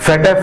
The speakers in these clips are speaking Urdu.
FATF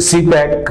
CPEC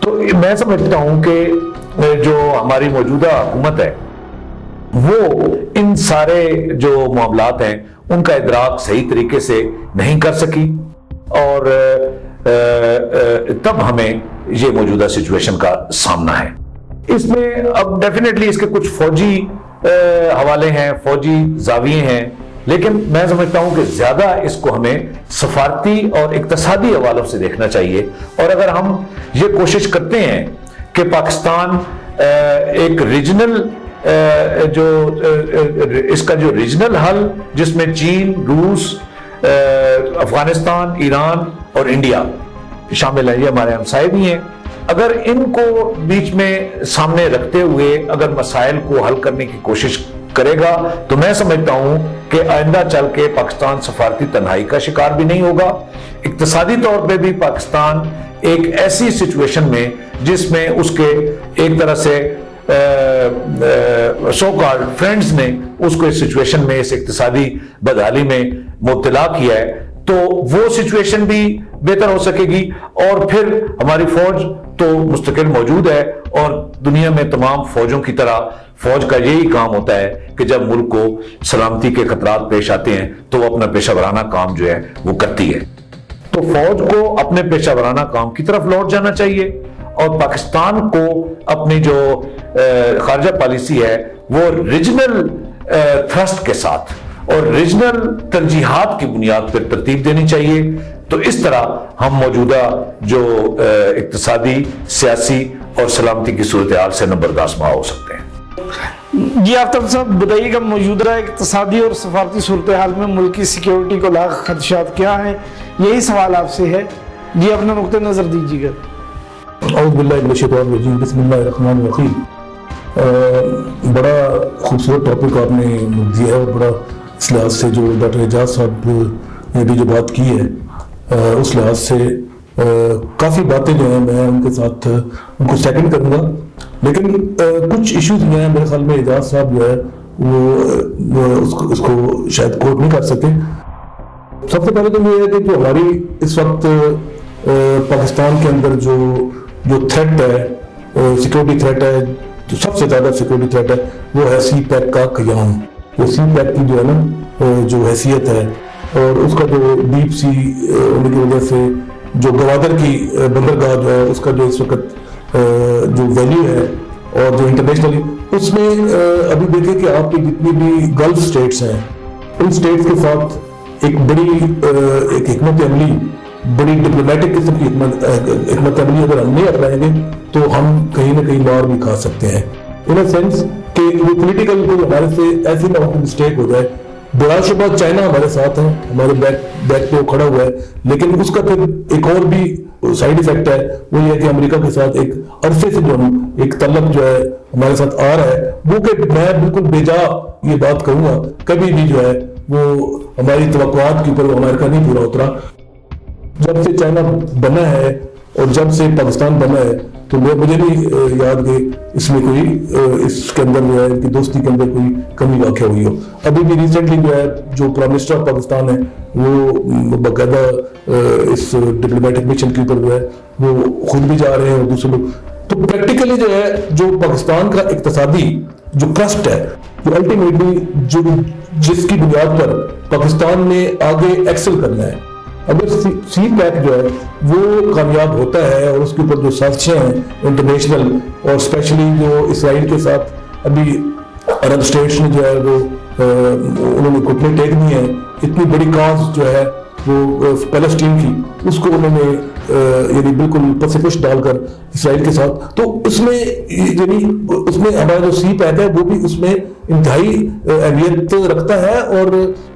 تو میں سمجھتا ہوں کہ جو ہماری موجودہ حکومت ہے وہ ان سارے جو معاملات ہیں ان کا ادراک صحیح طریقے سے نہیں کر سکی، اور تب ہمیں یہ موجودہ سچویشن کا سامنا ہے۔ اس میں اب ڈیفینیٹلی اس کے کچھ فوجی حوالے ہیں، فوجی زاویے ہیں، لیکن میں سمجھتا ہوں کہ زیادہ اس کو ہمیں سفارتی اور اقتصادی حوالوں سے دیکھنا چاہیے۔ اور اگر ہم یہ کوشش کرتے ہیں کہ پاکستان ایک ریجنل جو اس کا جو ریجنل حل جس میں چین، روس، افغانستان، ایران اور انڈیا شامل ہیں، یہ ہمارے ہمسائے بھی ہیں، اگر ان کو بیچ میں سامنے رکھتے ہوئے اگر مسائل کو حل کرنے کی کوشش کرے گا تو میں سمجھتا ہوں کہ آئندہ چل کے پاکستان سفارتی تنہائی کا شکار بھی نہیں ہوگا، اقتصادی طور پہ بھی پاکستان ایک ایسی سچویشن میں جس میں اس کے ایک طرح سے سو کالڈ فرینڈز نے اس کو اس سچویشن میں، اس اقتصادی بدحالی میں مبتلا کیا ہے، تو وہ سچویشن بھی بہتر ہو سکے گی۔ اور پھر ہماری فوج تو مستقل موجود ہے، اور دنیا میں تمام فوجوں کی طرح فوج کا یہی کام ہوتا ہے کہ جب ملک کو سلامتی کے خطرات پیش آتے ہیں تو وہ اپنا پیشہ ورانہ کام جو ہے وہ کرتی ہے۔ تو فوج کو اپنے پیشہ ورانہ کام کی طرف لوٹ جانا چاہیے، اور پاکستان کو اپنی جو خارجہ پالیسی ہے وہ ریجنل تھرسٹ کے ساتھ اور ریجنل ترجیحات کی بنیاد پر ترتیب دینی چاہیے۔ تو اس طرح ہم موجودہ جو اقتصادی، سیاسی اور سلامتی کی صورتحال سے برداشت ہو سکتے ہیں۔ جی آفتاب صاحب بتائیے کہ موجودہ اقتصادی اور سفارتی صورتحال میں ملک کی سیکیورٹی کو لاحق خدشات کیا ہیں؟ یہی سوال آپ سے ہے، جی اپنا نقطہ نظر دیجیے گا۔ اعوذ باللہ من الشیطان الرجیم، بسم اللہ الرحمن الرحیم۔ بڑا خوبصورت ٹاپک آپ نے دیا ہے، اور بڑا اس لحاظ سے جو ڈاکٹر اعجاز صاحب نے بھی جو بات کی ہے اس لحاظ سے کافی باتیں جو ہیں میں ان کے ساتھ ان کو سیکنڈ کروں گا، لیکن کچھ ایشوز جو ہیں میرے خیال میں اعجاز صاحب جو ہے وہ اس کو شاید کوٹ نہیں کر سکے۔ سب سے پہلے تو یہ ہے کہ جو ہماری اس وقت پاکستان کے اندر جو تھریٹ ہے، سیکورٹی تھریٹ ہے، جو سب سے زیادہ سیکورٹی تھریٹ ہے وہ ہے سی پیک کا قیام۔ وہ سی پیک کی جو ہے نا جو حیثیت ہے، اور اس کا جو ڈیپ سی ہونے کی وجہ سے جو گوادر کی بندرگاہ جو ہے اس کا جو اس وقت جو ویلیو ہے، اور جو انٹرنیشنلی اس میں ابھی دیکھیں کہ آپ کی جتنی بھی گلف سٹیٹس ہیں ان سٹیٹس کے ساتھ ایک بڑی ایک حکمت عملی، بڑی ڈپلومیٹک قسم کی حکمت عملی اگر ہم نہیں اپنائیں گے تو ہم کہیں نہ کہیں مار بھی کھا سکتے ہیں، ان اے سینس کہ وہ پولیٹیکل کوئی ہمارے سے ایسی نہ ہو کہ مسٹیک ہو جائے۔ بلا شبہ چائنا ہمارے ساتھ ہے، ہمارے بیک پہ کھڑا ہوا ہے، لیکن اس کا پھر ایک اور بھی سائیڈ ایفیکٹ ہے، وہ یہ ہے کہ امریکہ کے ساتھ ایک عرصے سے جو ایک تعلق جو ہے ہمارے ساتھ آ رہا ہے، وہ کہ میں بالکل بے جا یہ بات کہوں گا کبھی بھی جو ہے وہ ہماری توقعات کے اوپر امریکہ نہیں پورا اترا۔ جب سے چائنا بنا ہے اور جب سے پاکستان بنا ہے تو مجھے نہیں یاد کہ اس میں کوئی اس کے اندر جو ہے ان کی دوستی کے اندر کوئی کمی واقع ہوئی ہو۔ ابھی بھی ریسنٹلی جو ہے جو پرائم منسٹر آف پاکستان ہے وہ باقاعدہ اس ڈپلومیٹک مشن کے اوپر جو ہے وہ خود بھی جا رہے ہیں اور دوسرے لوگ، تو پریکٹیکلی جو ہے جو پاکستان کا اقتصادی جو ٹرسٹ ہے، جو الٹیمیٹلی جس کی بنیاد پر پاکستان نے آگے ایکسل کرنا ہے، اگر سی پیک جو ہے وہ کامیاب ہوتا ہے اور اس کے اوپر جو سازشیں ہیں انٹرنیشنل اور اسپیشلی جو اسرائیل کے ساتھ ابھی عرب اسٹیٹس نے جو ہے وہ انہوں نے گھٹنے ٹیک دیے ہیں، اتنی بڑی کاز جو ہے وہ پیلسٹین کی اس کو انہوں نے یعنی بالکل پس پش ڈال کر اسرائیل کے ساتھ، تو اس میں یعنی اس میں ہمارا جو سی پیک ہے وہ بھی اس میں انتہائی اہمیت رکھتا ہے، اور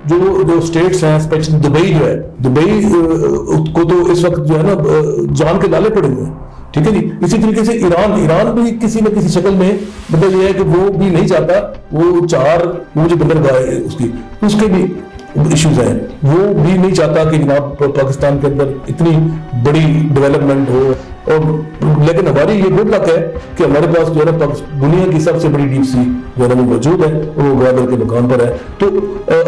جو اسٹیٹس ہیں اسپیشلی دبئی جو ہے، دبئی کو تو اس وقت جو ہے نا جان کے لالے پڑے ہوئے ہیں، ٹھیک ہے جی۔ اسی طریقے سے ایران بھی کسی نہ کسی شکل میں مطلب یہ ہے کہ وہ بھی نہیں چاہتا، وہ 4 جو بندرگاہ ہے اس کے بھی ایشوز ہیں، وہ بھی نہیں چاہتا کہ جناب پاکستان کے اندر اتنی بڑی ڈیولپمنٹ ہو، اور لیکن ہماری یہ گڈ لک ہے کہ ہمارے پاس جو ہے نا دنیا کی سب سے بڑی ڈیپ سی جو ہے نا وہ موجود ہے، اور وہ گوادر کے مقام پر ہے۔ تو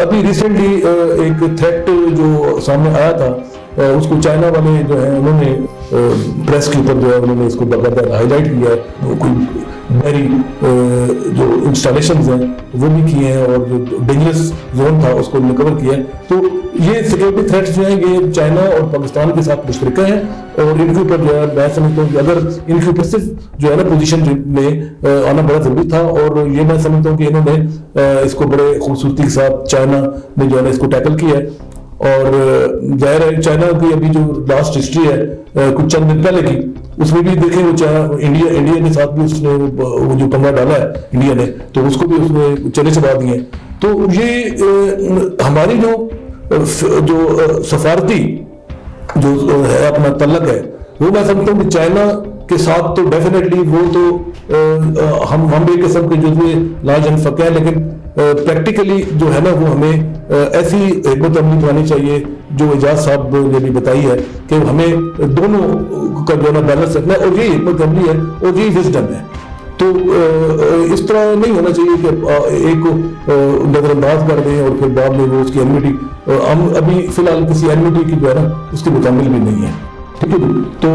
ابھی ریسنٹلی ایک تھریٹ جو سامنے آیا تھا اس کو چائنا والے جو ہیں انہوں نے پریس کے اوپر جو ہے انہوں نے اس کو باقاعدہ ہائی لائٹ کیا ہے، کوئی بحری جو انسٹالیشنز ہیں وہ بھی کیے ہیں، اور جو ڈینجرس زون تھا اس کو ریکور کیا ہے. تو یہ سیکورٹی تھریٹس جو ہیں یہ چائنا اور پاکستان کے ساتھ مشترکہ ہیں، اور ان کے اوپر جو ہے میں سمجھتا ہوں کہ اگر ان کے اوپر صرف جو ہے نا پوزیشن میں آنا بڑا ضروری تھا، اور یہ میں سمجھتا ہوں کہ انہوں نے اس کو بڑے خوبصورتی کے ساتھ چائنا نے جو ہے نا اس کو ٹیکل کیا ہے. اور ظاہر ہے چائنا کی ابھی جو لاسٹ ہسٹری ہے کچھ چند دن پہلے کی، اس میں بھی دیکھیں وہ انڈیا کے ساتھ بھی اس نے وہ جو پنگا ڈالا ہے انڈیا نے، تو اس کو بھی اس نے چلے چبا دیے ہیں. تو یہ ہماری جو سفارتی جو ہے اپنا تعلق ہے وہ میں سمجھتا ہوں کہ چائنا کے ساتھ تو ڈیفینیٹلی وہ تو ہم ایک قسم کے جو لا جنفق ہیں، لیکن پریکٹیکلی جو ہے نا وہ ہمیں ایسی حکمت عملی بنانی چاہیے جو اعجاز صاحب نے بھی بتائی ہے کہ ہمیں دونوں کا جو ہے نا بیلنس رکھنا ہے، اور یہی حکمت عملی ہے اور یہی وزڈم ہے. تو اس طرح نہیں ہونا چاہیے کہ ایک کو نظر انداز کر دیں اور پھر بعد میں وہ اس کی اینمٹی، ہم ابھی فی الحال کسی اینمٹی کی جو ہے نا اس کے مکمل بھی نہیں ہے. ٹھیک ہے، تو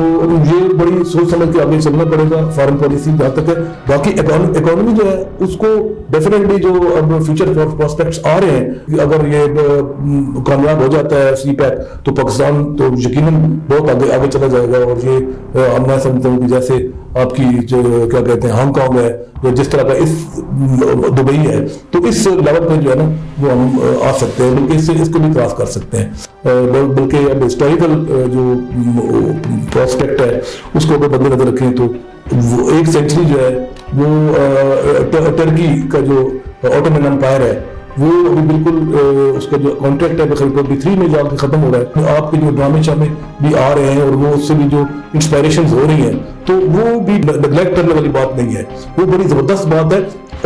یہ بڑی سوچ سمجھ کے آگے چلنا پڑے گا. فارن پالیسی جہاں تک ہے، باقی اکانومی جو ہے اس کو ڈیفینیٹلی جو اب فیوچر پراسپیکٹس آ رہے ہیں، اگر یہ کامیاب ہو جاتا ہے سی پیک تو پاکستان تو یقیناً بہت آگے چلا جائے گا. اور یہ میں سمجھتا ہوں کہ جیسے آپ کی جو کیا کہتے ہیں ہانگ کانگ ہے یا جس طرح کا اس دبئی ہے، تو اس لیول پہ جو ہے نا وہ ہم آ سکتے ہیں، بلکہ اس کو بھی کراس کر سکتے ہیں. بلکہ اب ہسٹوریکل جو پراسپیکٹ ہے اس کو اگر مد نظر رکھیں تو وہ 1 سینچری جو ہے وہ ٹرکی کا جو آٹومن امپائر ہے وہ ابھی بالکل اس کا جو کانٹریکٹ ہے بخیر 23 میں جا کے ختم ہو رہا ہے. آپ کے جو ڈرامے شامے بھی آ رہے ہیں اور وہ اس سے بھی جو انسپائریشنز ہو رہی ہیں تو وہ بھی نیگلیکٹ کرنے والی بات نہیں ہے، وہ بڑی زبردست بات ہے.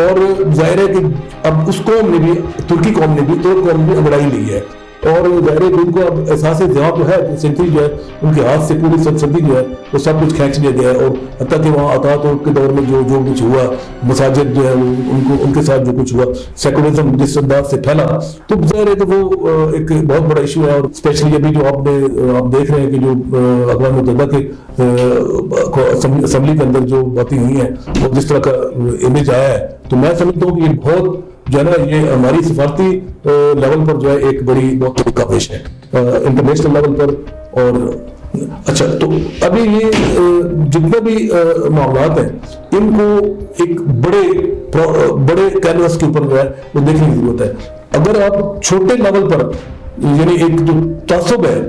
اور ظاہر ہے کہ اب اس قوم نے بھی، ترکی قوم نے بھی، ترک قوم نے بھی انگڑائی لی ہے، اور ظاہر ہے کہ ان کو اب احساس جہاں تو ہے سینچری جو ہے ان کے ہاتھ سے پوری سرسبزی جو ہے وہ سب کچھ کھینچ لیا گیا ہے. اور حتیٰ کہ وہاں اطاعت کے دور میں جو کچھ ہوا، مساجد جو ہے ان کے ساتھ جو کچھ ہوا، سیکولرزم جس انداز سے پھیلا، تو ظاہر ہے کہ وہ ایک بہت بڑا ایشو ہے. اور اسپیشلی ابھی جو آپ دیکھ رہے ہیں کہ جو اقوام متحدہ کے اسمبلی کے اندر جو باتیں ہوئی ہیں اور جس طرح کا امیج آیا ہے، تو میں سمجھتا ہوں کہ یہ بہت جو ہے نا یہ ہماری سفارتی لیول پر جو ہے ایک بڑی بہت بڑی کاوش ہے انٹرنیشنل لیول پر. اور اچھا، تو ابھی یہ جتنے بھی معاملات ہیں ان کو ایک بڑے کینوس کے اوپر جو ہے وہ دیکھنے کی ضرورت ہے. اگر آپ چھوٹے لیول پر یعنی ایک جو تعصب ہے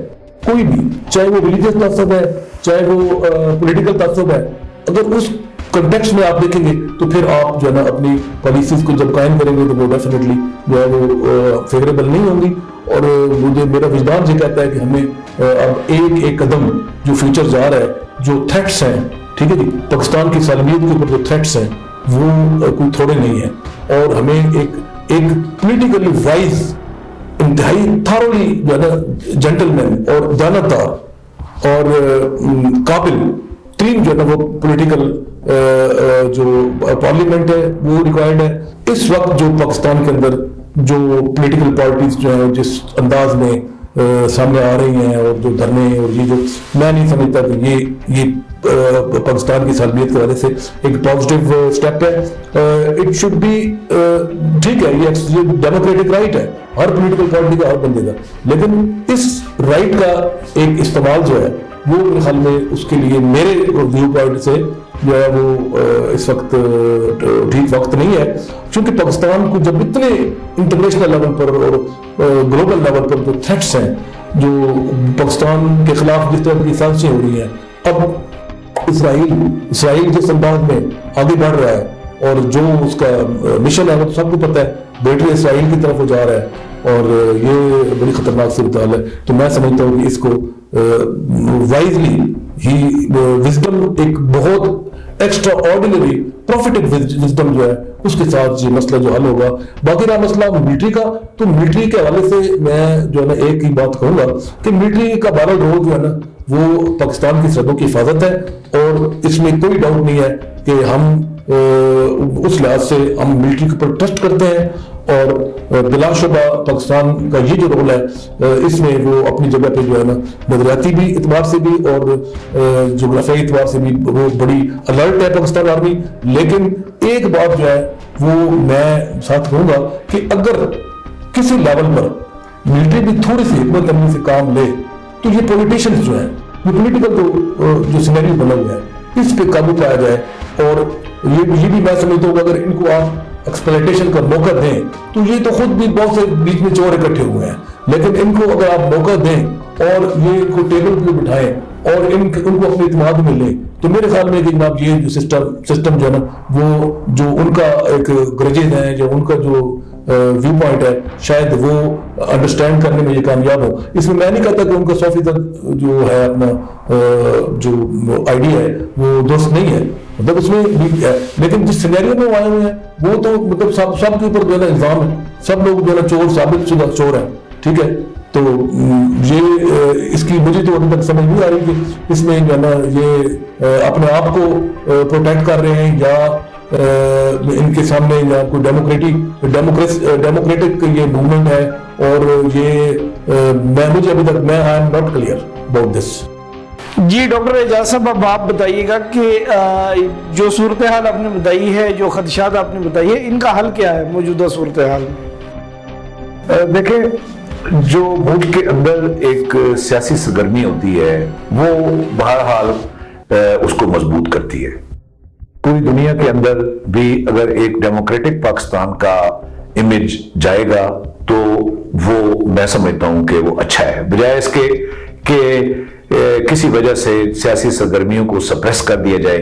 کوئی بھی، چاہے وہ ریلیجیس تعصب ہے چاہے وہ پولیٹیکل تعصب ہے، اگر اس کنٹیکسٹ میں آپ دیکھیں گے تو پھر آپ جو ہے نا اپنی پالیسیز کو جب قائم کریں گے تو وہ ڈیفینیٹلی جو ہے وہ فیوریبل نہیں ہوں گی. اور میرا وجدان یہ کہتا ہے کہ ہمیں اب ایک قدم جو فیوچر جا رہا ہے، جو تھریٹس ہیں، ٹھیک ہے جی، پاکستان کی سالمیت کے اوپر جو تھریٹس ہیں وہ کوئی تھوڑے نہیں ہیں، اور ہمیں ایک پولیٹیکلی وائز، انتہائی تھارولی جو ہے نا جینٹل مین اور جانبدار اور قابل تین جو ہے نا وہ پولیٹیکل جو پارلیمنٹ ہے وہ ریکوائرڈ ہے. اس وقت جو پاکستان کے اندر جو پولیٹیکل پارٹیز جو ہیں جس انداز میں سامنے آ رہی ہیں، اور جو دھرنے، اور یہ جو میں نہیں سمجھتا کہ یہ پاکستان کی سالمیت کے وجہ سے ایک پازیٹیو اسٹیپ ہے. اٹ شوڈ بی، ٹھیک ہے یہ ڈیموکریٹک رائٹ ہے ہر پولیٹیکل پارٹی کا، ہر بندے کا، لیکن اس رائٹ کا ایک استعمال جو ہے وہ میرے خیال میں اس کے لیے میرے ویو پوائنٹ سے جو ہے وہ اس وقت ٹھیک وقت نہیں ہے. چونکہ پاکستان کو جب اتنے انٹرنیشنل لیول پر اور گلوبل لیول پر جو تھریٹس ہیں، جو پاکستان کے خلاف جس طرح کی سازشیں ہو رہی ہیں، اب اسرائیل جس انداز میں آگے بڑھ رہا ہے اور جو اس کا مشن ہے وہ سب کو پتہ ہے، بیٹری اسرائیل کی طرف وہ جا رہا ہے، اور یہ بڑی خطرناک صورتحال ہے. تو میں سمجھتا ہوں کہ اس کو وائزلی ہی وزڈم، ایک بہت ایکسٹرا آرڈینری پروفیٹک وزڈم جو ہے اس کے ساتھ یہ مسئلہ جو حل ہوگا. باقی رہا مسئلہ ملٹری کا، تو ملٹری کے حوالے سے میں جو ہے نا ایک ہی بات کہوں گا کہ ملٹری کا بہرحال رول جو ہے نا وہ پاکستان کی سرحدوں کی حفاظت ہے، اور اس میں کوئی ڈاؤٹ نہیں ہے کہ ہم اس لحاظ سے ہم ملٹری کے اوپر ٹرسٹ کرتے ہیں. اور بلا شبہ پاکستان کا یہ جو رول ہے اس میں وہ اپنی جگہ پہ جو ہے نا نظریاتی بھی اعتبار سے بھی اور جغرافیائی اعتبار سے بھی وہ بڑی الرٹ ہے پاکستان آرمی. لیکن ایک بات جو ہے وہ میں ساتھ کہوں گا کہ اگر کسی لیول پر ملٹری بھی تھوڑی سی حکمت عملی سے کام لے تو یہ پولیٹیشنز جو ہیں یہ پولیٹیکل جو سینیریو بنا ہوا ہے اس پہ قابو پایا جائے. اور یہ بھی میں سمجھتا ہوں کہ اگر ان کو آپ ایکسپلائٹیشن کا موقع دیں تو یہ تو خود بھی بہت سے بیچ میں چور اکٹھے ہوئے ہیں, لیکن ان کو اگر آپ موقع دیں اور یہ ان کو ٹیبل پہ بٹھائیں اور ان کو اپنے اعتماد میں لیں تو میرے خیال میں کہ جناب یہ جو سسٹم جو ہے نا وہ جو ان کا ایک گرجز ہیں جو ان کا جو ویو پوائنٹ ہے شاید وہ انڈرسٹینڈ کرنے میں یہ کامیاب ہو. اس میں نہیں کہتا کہ ان کا 100% جو ہے اپنا جو آئیڈیا ہے وہ درست نہیں ہے, مطلب اس میں بھی ہے, لیکن جس سینیریو میں وہ آئے ہوئے ہیں وہ تو مطلب سب کے اوپر جو ہے نا الزام ہے, سب لوگ جو ہے نا چور ثابت شدہ چور ہیں. ٹھیک ہے, تو یہ اس کی مجھے تو ابھی تک سمجھ نہیں آ رہی کہ اس میں جو ہے نا یہ اپنے آپ کو پروٹیکٹ کر رہے ہیں یا ان کے سامنے یا کوئی ڈیموکریٹک یہ موومنٹ ہے. اور یہ مجھے ابھی تک I am not clear about this. جی ڈاکٹر اعجاز صاحب, اب آپ بتائیے گا کہ جو صورتحال آپ نے بتائی ہے, جو خدشات آپ نے بتائی ہے, ان کا حل کیا ہے موجودہ صورتحال میں؟ دیکھیں, جو ملک کے اندر ایک سیاسی سرگرمی ہوتی ہے وہ بہرحال اس کو مضبوط کرتی ہے. پوری دنیا کے اندر بھی اگر ایک ڈیموکریٹک پاکستان کا امیج جائے گا تو وہ میں سمجھتا ہوں کہ وہ اچھا ہے, بجائے اس کے کہ کسی وجہ سے سیاسی سرگرمیوں کو سپریس کر دیا جائے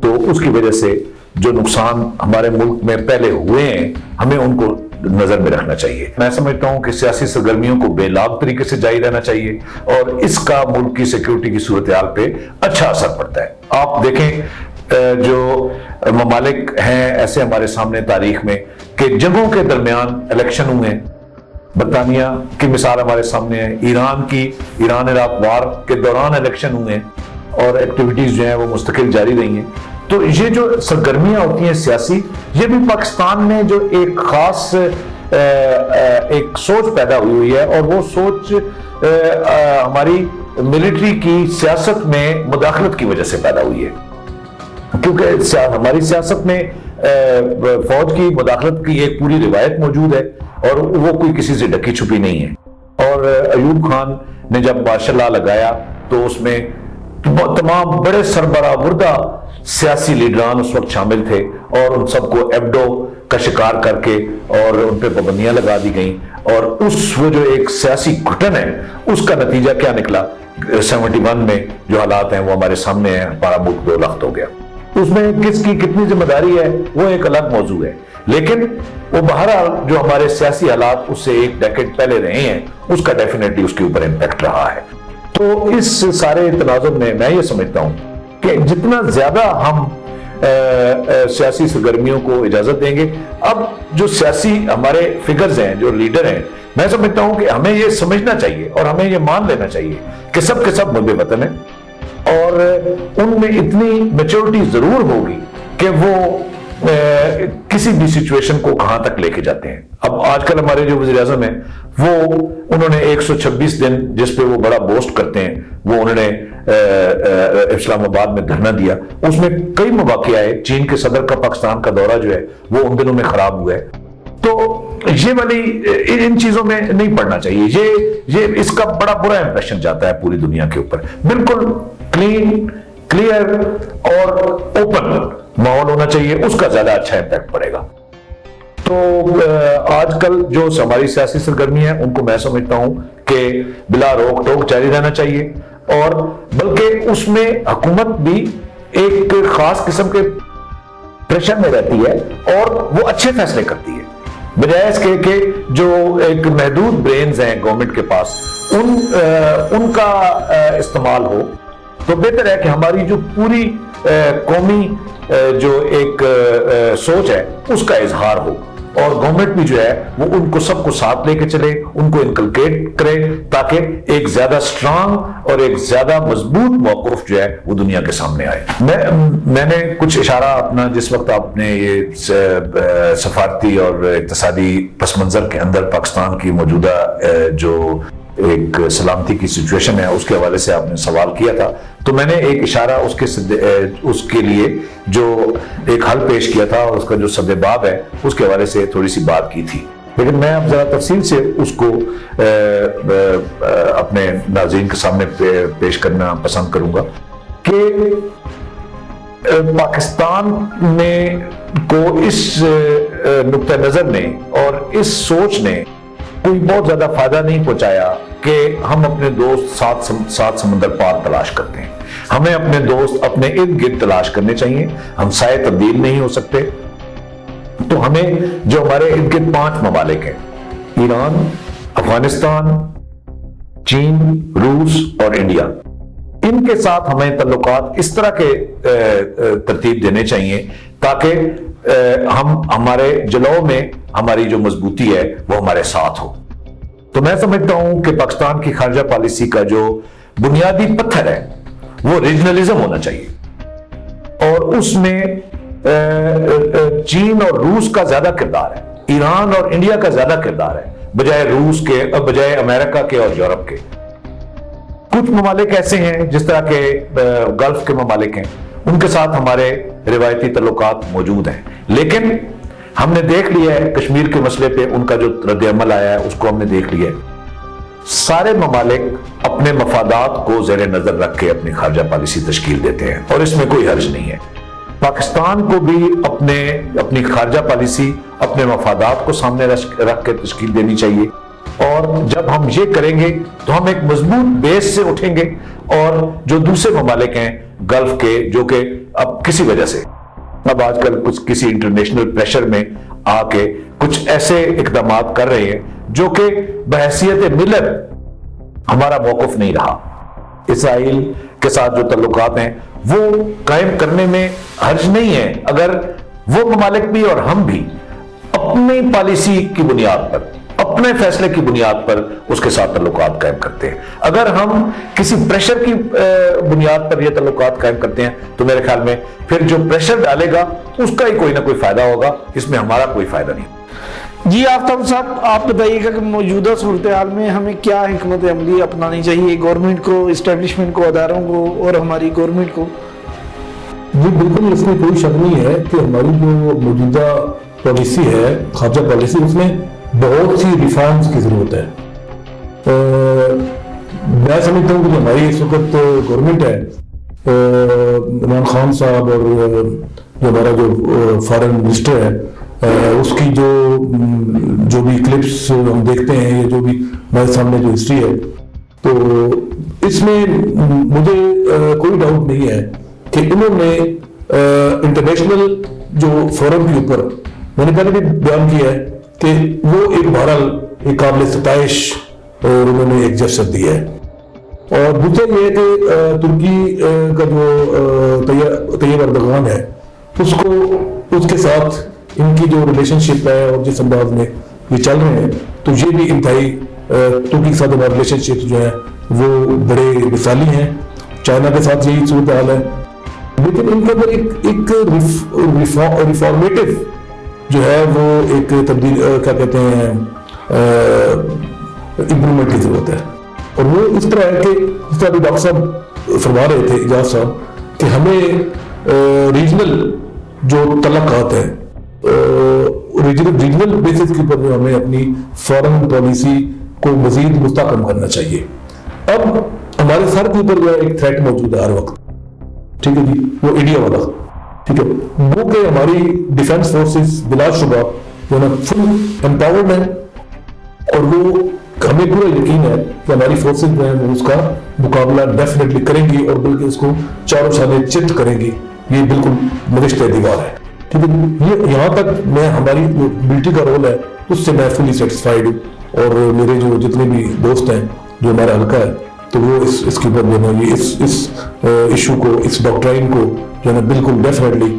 تو اس کی وجہ سے جو نقصان ہمارے ملک میں پہلے ہوئے ہیں ہمیں ان کو نظر میں رکھنا چاہیے. میں سمجھتا ہوں کہ سیاسی سرگرمیوں کو بے لاگ طریقے سے جاری رہنا چاہیے اور اس کا ملک کی سیکیورٹی کی صورتحال پہ اچھا اثر پڑتا ہے. آپ دیکھیں جو ممالک ہیں ایسے ہمارے سامنے تاریخ میں کہ جنگوں کے درمیان الیکشن ہوئے ہیں. برطانیہ کی مثال ہمارے سامنے ہے, ایران عراق وار کے دوران الیکشن ہوئے ہیں اور ایکٹیویٹیز جو ہیں وہ مستقل جاری رہی ہیں. تو یہ جو سرگرمیاں ہوتی ہیں سیاسی, یہ بھی پاکستان میں جو ایک خاص ایک سوچ پیدا ہوئی ہے اور وہ سوچ ہماری ملٹری کی سیاست میں مداخلت کی وجہ سے پیدا ہوئی ہے. کیونکہ ہماری سیاست میں فوج کی مداخلت کی ایک پوری روایت موجود ہے اور وہ کوئی کسی سے ڈکی چھپی نہیں ہے. اور ایوب خان نے جب مارشل لا لگایا تو اس میں تمام بڑے سربراہ بردہ سیاسی لیڈران اس وقت شامل تھے اور ان سب کو ایبڈو کا شکار کر کے اور ان پہ پابندیاں لگا دی گئیں. اور وہ جو ایک سیاسی گھٹن ہے اس کا نتیجہ کیا نکلا, 71 میں جو حالات ہیں وہ ہمارے سامنے ہیں, ہمارا ملک 2 لخت ہو گیا. اس میں کس کی کتنی ذمہ داری ہے وہ ایک الگ موضوع ہے, لیکن وہ بہرحال جو ہمارے سیاسی حالات اس سے ایک ڈیکیڈ پہلے رہے ہیں اس کا ڈیفینیٹلی اس کے اوپر امپیکٹ رہا ہے. تو اس سارے تناظر میں یہ سمجھتا ہوں کہ جتنا زیادہ ہم سیاسی سرگرمیوں کو اجازت دیں گے, اب جو سیاسی ہمارے فگرز ہیں جو لیڈر ہیں, میں سمجھتا ہوں کہ ہمیں یہ سمجھنا چاہیے اور ہمیں یہ مان لینا چاہیے کہ سب کے سب محب وطن ہیں اور ان میں اتنی میچورٹی ضرور ہوگی کہ وہ کسی بھی سچویشن کو کہاں تک لے کے جاتے ہیں. اب آج کل ہمارے جو وزیر اعظم ہیں انہوں نے 126 دن جس پہ وہ بڑا بوسٹ کرتے ہیں وہ انہوں نے اسلام آباد میں دھرنا دیا. اس میں کئی مواقع آئے, چین کے صدر کا پاکستان کا دورہ جو ہے وہ ان دنوں میں خراب ہوا ہے. تو یہ والی ان چیزوں میں نہیں پڑنا چاہیے. یہ اس کا بڑا برا امپریشن جاتا ہے پوری دنیا کے اوپر. بالکل کلین, کلیئر اور اوپن ماحول ہونا چاہیے, اس کا زیادہ اچھا امپیکٹ پڑے گا. تو آج کل جو ہماری سیاسی سرگرمی ہے ان کو میں سمجھتا ہوں کہ بلا روک ٹوک جاری رہنا چاہیے, اور بلکہ اس میں حکومت بھی ایک خاص قسم کے پریشر میں رہتی ہے اور وہ اچھے فیصلے کرتی ہے, بجائے اس کے کہ جو ایک محدود برینز ہیں گورنمنٹ کے پاس ان کا استعمال ہو. تو بہتر ہے کہ ہماری جو پوری قومی جو ایک سوچ ہے اس کا اظہار ہو اور گورنمنٹ بھی جو ہے وہ ان کو سب کو ساتھ لے کے چلے, ان کو انکلکیٹ کرے, تاکہ ایک زیادہ سٹرانگ اور ایک زیادہ مضبوط موقف جو ہے وہ دنیا کے سامنے آئے. میں نے کچھ اشارہ اپنا جس وقت آپ نے یہ سفارتی اور اقتصادی پس منظر کے اندر پاکستان کی موجودہ جو ایک سلامتی کی سچویشن ہے اس کے حوالے سے آپ نے سوال کیا تھا, تو میں نے ایک اشارہ اس کے لیے جو ایک حل پیش کیا تھا اور اس کا جو سبب باب ہے اس کے حوالے سے تھوڑی سی بات کی تھی, لیکن میں اب ذرا تفصیل سے اس کو اپنے ناظرین کے سامنے پیش کرنا پسند کروں گا کہ پاکستان کو اس نقطہ نظر نے اور اس سوچ نے کوئی بہت زیادہ فائدہ نہیں پہنچایا کہ ہم اپنے دوست سات سمندر پار تلاش کرتے ہیں. ہمیں اپنے دوست اپنے ارد گرد تلاش کرنے چاہیے. ہم سائے تبدیل نہیں ہو سکتے, تو ہمیں جو ہمارے ارد گرد 5 ممالک ہیں, ایران, افغانستان, چین, روس اور انڈیا, ان کے ساتھ ہمیں تعلقات اس طرح کے ترتیب دینے چاہیے تاکہ ہمارے جلو میں ہماری جو مضبوطی ہے وہ ہمارے ساتھ ہو. تو میں سمجھتا ہوں کہ پاکستان کی خارجہ پالیسی کا جو بنیادی پتھر ہے وہ ریجنلزم ہونا چاہیے, اور اس میں چین اور روس کا زیادہ کردار ہے, ایران اور انڈیا کا زیادہ کردار ہے بجائے روس کے, بجائے امریکہ کے اور یورپ کے. کچھ ممالک ایسے ہیں جس طرح کے گلف کے ممالک ہیں, ان کے ساتھ ہمارے روایتی تعلقات موجود ہیں, لیکن ہم نے دیکھ لیا ہے کشمیر کے مسئلے پہ ان کا جو رد عمل آیا ہے اس کو ہم نے دیکھ لیا ہے. سارے ممالک اپنے مفادات کو زیر نظر رکھ کے اپنی خارجہ پالیسی تشکیل دیتے ہیں اور اس میں کوئی حرج نہیں ہے. پاکستان کو بھی اپنی خارجہ پالیسی اپنے مفادات کو سامنے رکھ کے تشکیل دینی چاہیے, اور جب ہم یہ کریں گے تو ہم ایک مضبوط بیس سے اٹھیں گے, اور جو دوسرے ممالک ہیں گلف کے جو کہ اب کسی وجہ سے اب آج کل کسی انٹرنیشنل پریشر میں آ کے کچھ ایسے اقدامات کر رہے ہیں جو کہ بحیثیت ملت ہمارا موقف نہیں رہا. اسرائیل کے ساتھ جو تعلقات ہیں وہ قائم کرنے میں حرج نہیں ہے اگر وہ ممالک بھی اور ہم بھی اپنی پالیسی کی بنیاد پر, اپنے فیصلے کی بنیاد پر اس کے ساتھ تعلقات قائم کرتے ہیں. اگر ہم کسی پریشر کی بنیاد پر یہ تعلقات قائم کرتے ہیں تو میرے خیال میں پھر جو پریشر ڈالے گا اس کا ہی کوئی نہ کوئی فائدہ ہوگا, اس میں ہمارا کوئی فائدہ نہیں. جی آفتاب صاحب, آپ بتائیے گا کہ موجودہ صورتحال میں ہمیں کیا حکمت عملی اپنانی چاہیے, گورنمنٹ کو, اسٹیبلشمنٹ کو, اداروں کو اور ہماری گورنمنٹ کو؟ جی بالکل, اس میں کوئی شک نہیں ہے کہ ہماری جو موجودہ پالیسی ہے خارجہ پالیسی, اس میں بہت سی ریفارمز کی ضرورت ہے. میں سمجھتا ہوں کہ جو ہماری اس وقت گورنمنٹ ہے, عمران خان صاحب اور جو ہمارا جو فارن منسٹر ہے, اس کی جو بھی کلپس ہم دیکھتے ہیں یا جو بھی ہمارے سامنے جو ہسٹری ہے, تو اس میں مجھے کوئی ڈاؤٹ نہیں ہے کہ انہوں نے انٹرنیشنل جو فورم کے اوپر, میں نے پہلے بھی بیان کیا ہے کہ وہ ایک بہرحال ایک قابل ستائش انہوں نے ایک جسر دیا ہے. اور دوسرا یہ ہے کہ ترکی کا جو طیب اردغان ہے, اس کے ساتھ ان کی جو ریلیشن شپ ہے اور جس انداز میں یہ چل رہے ہیں, تو یہ بھی انتہائی ترکی کے ساتھ ہمارے ریلیشن شپ جو ہیں وہ بڑے مثالی ہیں. چائنا کے ساتھ یہی صورتحال ہے, لیکن ان کے اندر ایک ریفارمیٹو جو ہے وہ ایک تبدیل کیا کہتے ہیں امپرومنٹ کی ضرورت ہے. اور وہ اس طرح ہے کہ جس طرح ڈاکٹر صاحب فرما رہے تھے, اعجاز صاحب, کہ ہمیں ریجنل جو تعلقات ہیں, ریجنل بیسس کے اوپر ہمیں اپنی فارن پالیسی کو مزید مستحکم کرنا چاہیے. اب ہمارے سر کے اوپر جو ہے ایک تھریٹ موجود ہے ہر وقت, ٹھیک ہے جی, وہ انڈیا والا, ٹھیک ہے, وہ کہ ہماری ڈیفینس فورسز بلا شبہ جو ہے فل امپاورڈ ہیں, اور وہ ہمیں پورا یقین ہے کہ ہماری فورسز جو ہیں اس کا مقابلہ ڈیفینیٹلی کریں گی, اور بلکہ اس کو چاروں شانے چت کریں گی. یہ بالکل مدشتہ دیوار ہے, ٹھیک ہے. یہ یہاں تک میں ہماری جو ملٹری کا رول ہے اس سے میں فلی سیٹسفائیڈ ہوں, اور میرے جو جتنے بھی دوست ہیں جو ہمارا حلقہ ہے, تو وہ اس کے اوپر جو ہے اس ایشو کو, اس ڈاکٹرائن کو جو ہے نا بالکل ڈیفینیٹلی